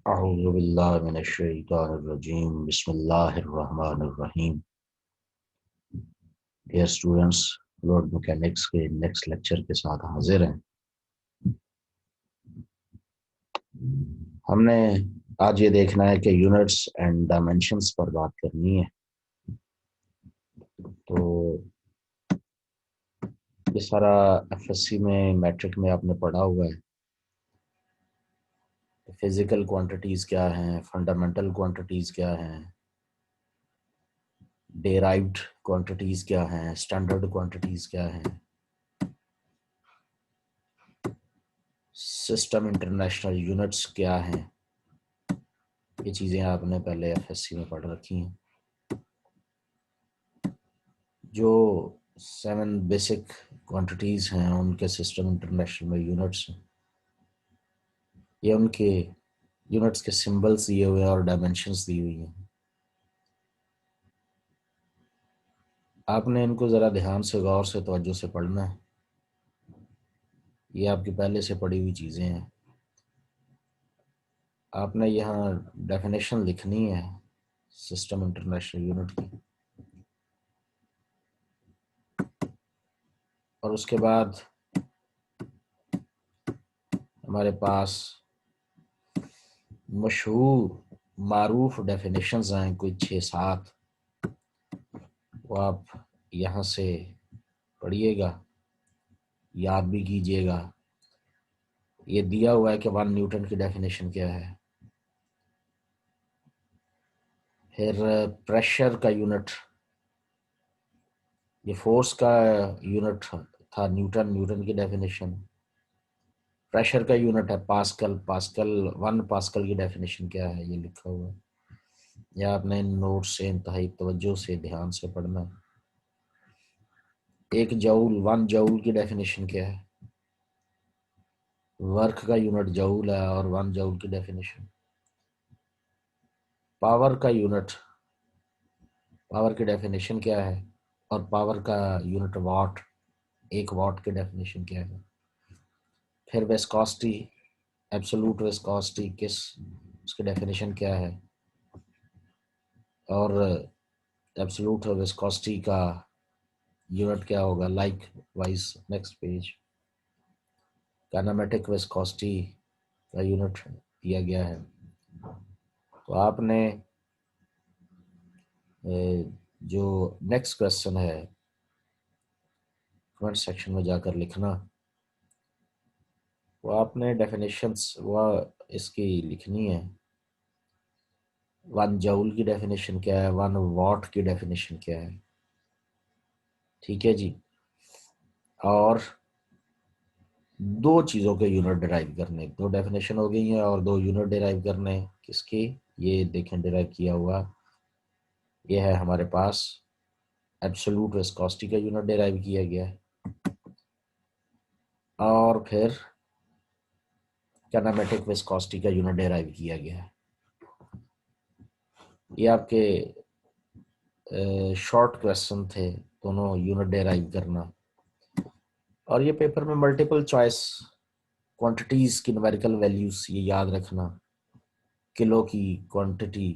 अऊज़ु बिल्लाहि मिनश्शैतानिर्रजीम बिस्मिल्लाहिर्रहमानिर्रहीम। Dear students, fluid mechanics के नेक्स्ट लेक्चर के साथ हाजिर हैं। हमने आज ये देखना है कि यूनिट्स एंड डायमेंशंस पर बात करनी है। तो ये सारा एफएससी में मैट्रिक में आपने पढ़ा हुआ है। फिजिकल क्वांटिटीज़ क्या हैं, फंडामेंटल क्वांटिटीज़ क्या हैं, डेराइव्ड क्वांटिटीज़ क्या हैं, स्टैंडर्ड क्वांटिटीज़ क्या हैं, सिस्टम इंटरनेशनल यूनिट्स क्या हैं। ये चीज़ें आपने पहले एफएससी में पढ़ रखी हैं। जो 7 बेसिक क्वांटिटीज़ हैं उनके सिस्टम इंटरनेशनल में यूनिट्स हैं। ये उनके यूनिट्स के सिंबल्स दिए हुए हैं और डायमेंशंस दी हुई हैं। आपने इनको ज़रा ध्यान से, गौर से, तवज्जो से पढ़ना है। ये आपकी पहले से पढ़ी हुई चीज़ें हैं। आपने यहाँ डेफिनेशन लिखनी है सिस्टम इंटरनेशनल यूनिट की, और उसके बाद हमारे पास मशहूर मारूफ डेफिनेशंस हैं कोई 6-7, वो आप यहाँ से पढ़िएगा, याद भी कीजिएगा। ये दिया हुआ है कि 1 न्यूटन की डेफिनेशन क्या है, फिर प्रेशर का यूनिट, ये फोर्स का यूनिट था न्यूटन, न्यूटन की डेफिनेशन। प्रेशर का यूनिट है पास्कल, पास्कल 1 पास्कल की डेफिनेशन क्या है ये लिखा हुआ है। या आपने इन नोट से इंतहाई तवज्जो से, ध्यान से पढ़ना है। एक जऊल, 1 जऊल की डेफिनेशन क्या है, वर्क का यूनिट जऊल है और 1 जऊल की डेफिनेशन। पावर का यूनिट, पावर की डेफिनेशन क्या है, और पावर का यूनिट वाट, 1 वाट की डेफिनेशन क्या है। फिर विस्कोसिटी, एब्सोल्यूट विस्कोसिटी किस, उसकी डेफिनेशन क्या है, और एब्सोल्यूट विस्कोसिटी का यूनिट क्या होगा। Like wise next page, kinematic viscosity का यूनिट दिया गया है। तो आपने जो नेक्स्ट क्वेश्चन है कमेंट सेक्शन में जाकर लिखना, वो आपने डेफिनेशंस वो इसकी लिखनी है। 1 जूल की डेफिनेशन क्या है, 1 वॉट की डेफिनेशन क्या है, ठीक है जी। और 2 चीज़ों के यूनिट डिराइव करने, 2 डेफिनेशन हो गई हैं और 2 यूनिट डिराइव करने। किसकी, ये देखें डिराइव किया हुआ, ये है हमारे पास एब्सोल्यूट विस्कोसिटी का यूनिट डिराइव किया गया है, और फिर काइनेमेटिक विस्कोसिटी का यूनिट डिराइव किया गया है। ये आपके शॉर्ट क्वेश्चन थे, दोनों यूनिट डिराइव करना। और ये पेपर में मल्टीपल चॉइस क्वांटिटीज की न्यूमेरिकल वैल्यूज ये याद रखना। किलो की क्वांटिटी,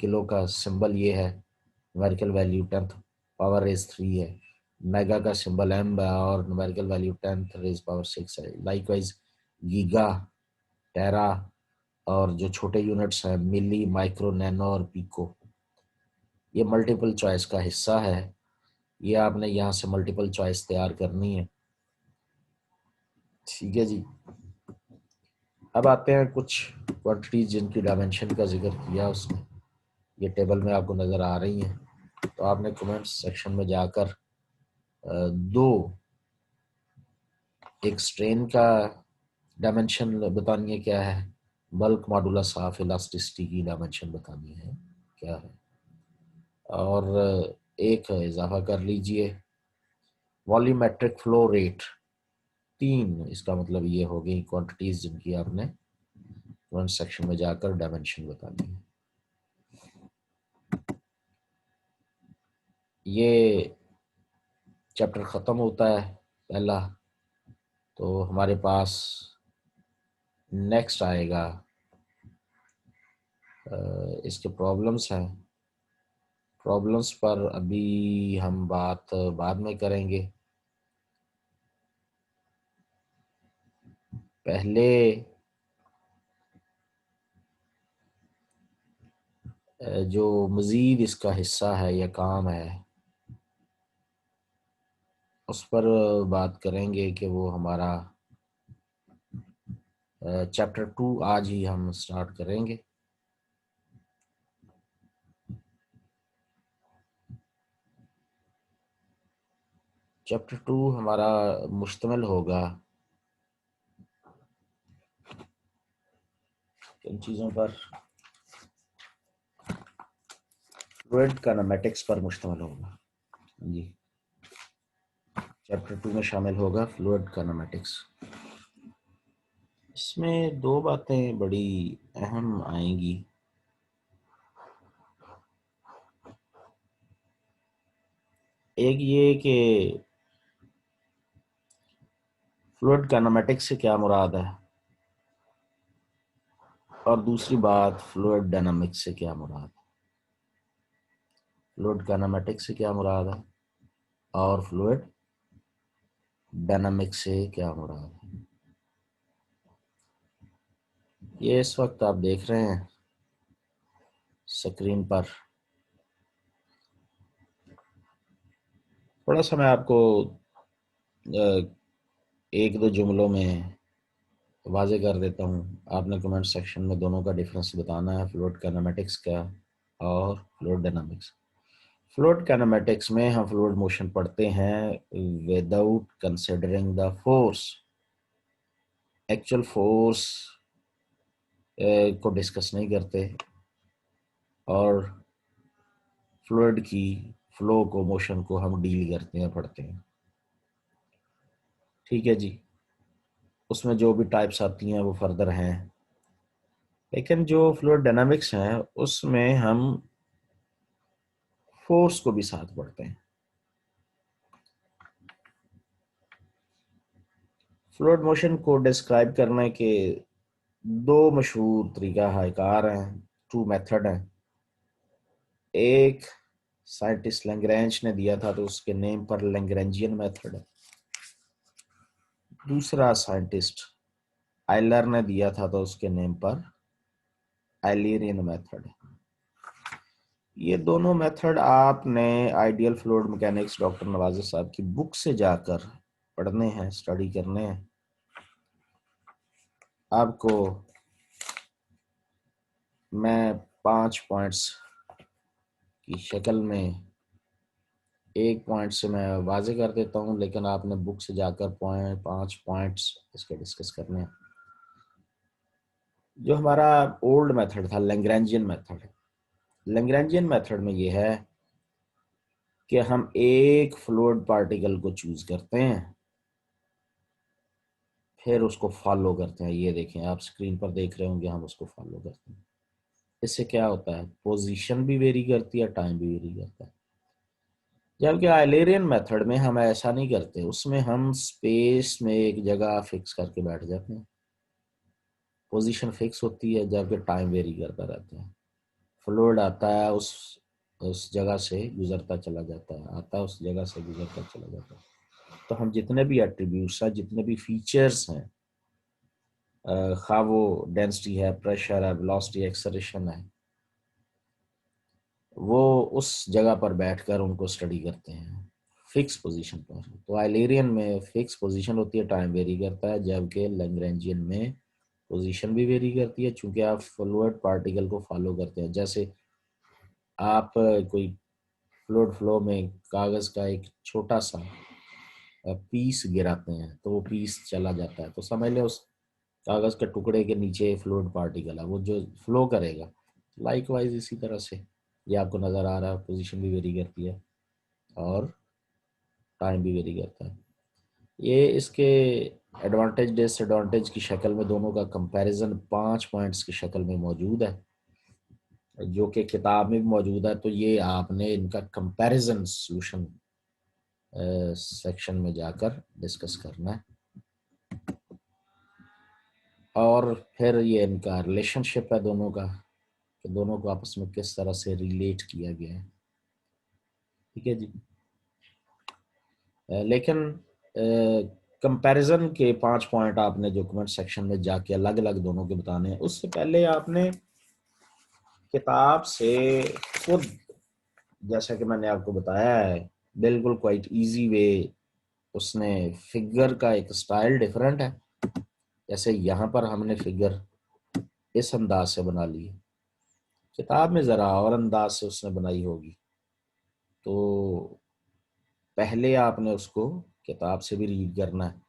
किलो का सिंबल ये है, numerical value 10th power raise 3 है। मेगा का सिंबल एम है और numerical value 10th raise power 6 है। लाइकवाइज गीगा, टेरा, और जो छोटे यूनिट्स हैं मिली, माइक्रो, नैनो और पीको, ये मल्टीपल चॉइस का हिस्सा है। ये आपने यहाँ से मल्टीपल चॉइस तैयार करनी है, ठीक है जी। अब आते हैं कुछ क्वांटिटीज जिनकी डायमेंशन का जिक्र किया उसने, ये टेबल में आपको नज़र आ रही हैं। तो आपने कमेंट सेक्शन में जाकर 2, एक स्ट्रेन का डायमेंशन बतानी है क्या है, बल्क मॉडुलस ऑफ इलास्टिसिटी की डायमेंशन बतानी है क्या है, और एक इजाफा कर लीजिए वॉल्यूमेट्रिक फ्लो रेट। 3, इसका मतलब ये हो गई क्वांटिटीज जिनकी आपने कमेंट सेक्शन में जाकर डायमेंशन बतानी है। ये चैप्टर ख़त्म होता है पहला, तो हमारे पास नेक्स्ट आएगा इसके प्रॉब्लम्स हैं। प्रॉब्लम्स पर अभी हम बात बाद में करेंगे। पहले जो मज़ीद इसका हिस्सा है या काम है उस पर बात करेंगे कि वो हमारा चैप्टर 2 आज ही हम स्टार्ट करेंगे। चैप्टर 2 हमारा मुश्तमिल होगा किन चीज़ों पर? फ्लूइड काइनेमेटिक्स पर मुश्तमिल होगा जी। चैप्टर 2 में शामिल होगा फ्लूइड काइनेमेटिक्स। इसमें दो बातें बड़ी अहम आएंगी। एक ये कि फ्लूइड काइनेमेटिक्स से क्या मुराद है, और दूसरी बात फ्लूइड डायनामिक्स से क्या मुराद है। फ्लूइड काइनेमेटिक्स से क्या मुराद है और फ्लूइड डायनामिक्स से क्या मुराद है। ये इस वक्त आप देख रहे हैं स्क्रीन पर। थोड़ा सा मैं आपको एक दो जुमलों में वाजे कर देता हूँ। आपने कमेंट सेक्शन में दोनों का डिफरेंस बताना है, फ्लूइड काइनेमेटिक्स का और फ्लूइड डायनामिक्स। फ्लूइड काइनेमेटिक्स में हम फ्लूइड मोशन पढ़ते हैं without considering the force. Actual force को डिस्कस नहीं करते और फ्लूइड की फ्लो को, मोशन को हम डील करते हैं, पढ़ते हैं। ठीक है जी। उसमें जो भी टाइप्स आती हैं वो फर्दर हैं, लेकिन जो फ्लूइड डायनामिक्स हैं उसमें हम फोर्स को भी साथ पढ़ते हैं। फ्लूइड मोशन को डिस्क्राइब करने के दो मशहूर तरीकाकार हैं, टू मेथड हैं। एक साइंटिस्ट लैग्रैंज ने दिया था तो उसके नेम पर लैग्रैंजियन मेथड है। दूसरा साइंटिस्ट आयलर ने दिया था तो उसके नेम पर आयलेरियन मेथड है। ये दोनों मेथड आपने आइडियल फ्लूइड मैकेनिक्स डॉक्टर नवाज़िर साहब की बुक से जाकर पढ़ने हैं, स्टडी करने हैं। आपको मैं 5 पॉइंट्स की शक्ल में एक पॉइंट से मैं वाजे कर देता हूं, लेकिन आपने बुक से जाकर 5 पॉइंट्स इसके डिस्कस करने हैं। जो हमारा ओल्ड मेथड था लैग्रैंजियन मेथड, लैग्रैंजियन मेथड में ये है कि हम एक फ्लूइड पार्टिकल को चूज करते हैं, फिर उसको फॉलो करते हैं। ये देखें, आप स्क्रीन पर देख रहे होंगे, हम उसको फॉलो करते हैं। इससे क्या होता है, पोजीशन भी वेरी करती है, टाइम भी वेरी करता है। जबकि आइलेरियन मेथड में हम ऐसा नहीं करते, उसमें हम स्पेस में एक जगह फिक्स करके बैठ जाते हैं, पोजीशन फिक्स होती है, जबकि टाइम वेरी करता रहता है। फ्लूइड आता है, उस जगह से गुजरता चला जाता है, आता है उस जगह से गुजरता चला जाता है। तो हम जितने भी एट्रीब्यूट्स हैं, जितने भी फीचर्स हैं, खा वो डेंसिटी है, प्रेशर है, वेलोसिटी, एक्सेलरेशन है, वो उस जगह पर बैठकर उनको स्टडी करते हैं फिक्स पोजीशन पर। तो आइलेरियन में फिक्स पोजीशन होती है, टाइम वेरी करता है, जबकि लैग्रैंजियन में पोजीशन भी वेरी करती है, चूंकि आप फ्लूइड पार्टिकल को फॉलो करते हैं। जैसे आप कोई फ्लूइड फ्लो में कागज का एक छोटा सा पीस गिराते हैं तो वो पीस चला जाता है, तो समझ लें उस कागज के टुकड़े के नीचे फ्लूइड पार्टिकल है, वो जो फ्लो करेगा। लाइकवाइज इसी तरह से ये आपको नज़र आ रहा है, पोजीशन भी वेरी करती है और टाइम भी वेरी करता है। ये इसके एडवांटेज डिसएडवांटेज की शक्ल में दोनों का कंपैरिजन 5 पॉइंट्स की शक्ल में मौजूद है, जो कि किताब में भी मौजूद है। तो ये आपने इनका कंपैरिजन सॉल्यूशन सेक्शन में जाकर डिस्कस करना है, और फिर ये इनका रिलेशनशिप है दोनों का। कि दोनों को आपस में किस तरह से रिलेट किया गया है। ठीक है जी। लेकिन कंपैरिजन के 5 पॉइंट आपने जो कमेंट सेक्शन में जाके अलग अलग दोनों के बताने हैं, उससे पहले आपने किताब से खुद, जैसा कि मैंने आपको बताया है, बिल्कुल क्वाइट इजी वे, उसने फिगर का एक स्टाइल डिफरेंट है। जैसे यहाँ पर हमने फिगर इस अंदाज से बना ली है, किताब में जरा और अंदाज से उसने बनाई होगी। तो पहले आपने उसको किताब से भी रीड करना है,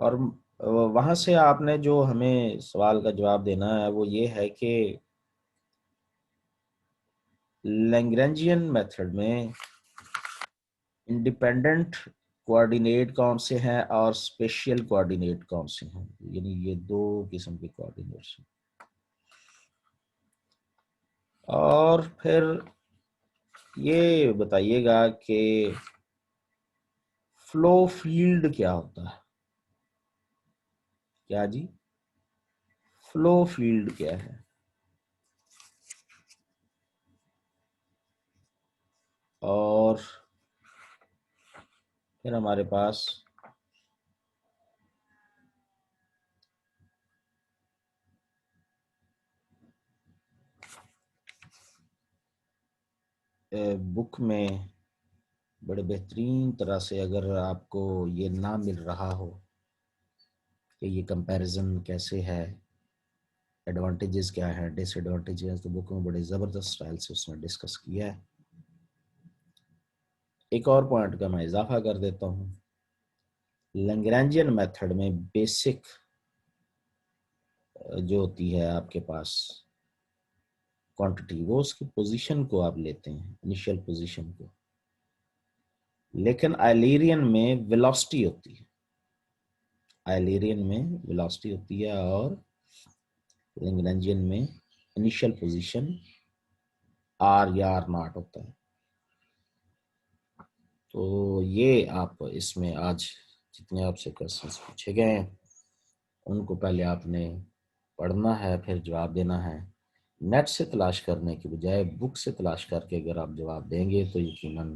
और वहां से आपने जो हमें सवाल का जवाब देना है वो ये है कि लैग्रैंजियन मेथड में इंडिपेंडेंट कोऑर्डिनेट कौन से हैं और स्पेशियल कोऑर्डिनेट कौन से हैं, यानी ये दो किस्म के कोऑर्डिनेट्स हैं। और फिर ये बताइएगा कि फ्लो फील्ड क्या होता है। क्या जी? फ्लो फील्ड क्या है? और फिर हमारे पास बुक में बड़े बेहतरीन तरह से, अगर आपको ये ना मिल रहा हो कि ये कंपैरिजन कैसे है, एडवांटेजेस क्या है, डिसएडवांटेजेस, तो बुक में बड़े ज़बरदस्त स्टाइल से उसने डिस्कस किया है। एक और पॉइंट का मैं इजाफा कर देता हूँ, लैग्रैंजियन मेथड में बेसिक जो होती है आपके पास क्वांटिटी, वो उसकी पोजीशन को आप लेते हैं, इनिशियल पोजीशन को। लेकिन आइलेरियन में वेलोसिटी होती है, आइलेरियन में वेलोसिटी होती है, और लैग्रैंजियन में इनिशियल पोजीशन आर या आर नॉट होता है। तो ये आप इसमें आज जितने आपसे क्वेश्चंस पूछे गए हैं उनको पहले आपने पढ़ना है, फिर जवाब देना है। नेट से तलाश करने की बजाय बुक से तलाश करके अगर आप जवाब देंगे तो यकीनन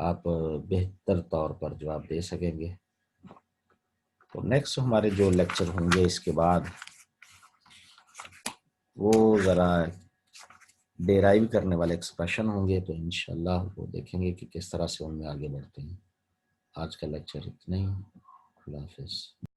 आप बेहतर तौर पर जवाब दे सकेंगे। तो नेक्स्ट हमारे जो लेक्चर होंगे इसके बाद, वो ज़रा डेराइव करने वाले एक्सप्रेशन होंगे, तो इंशाल्लाह वो देखेंगे कि किस तरह से उनमें आगे बढ़ते हैं। आज का लेक्चर इतना ही। अल्लाह हाफिज़।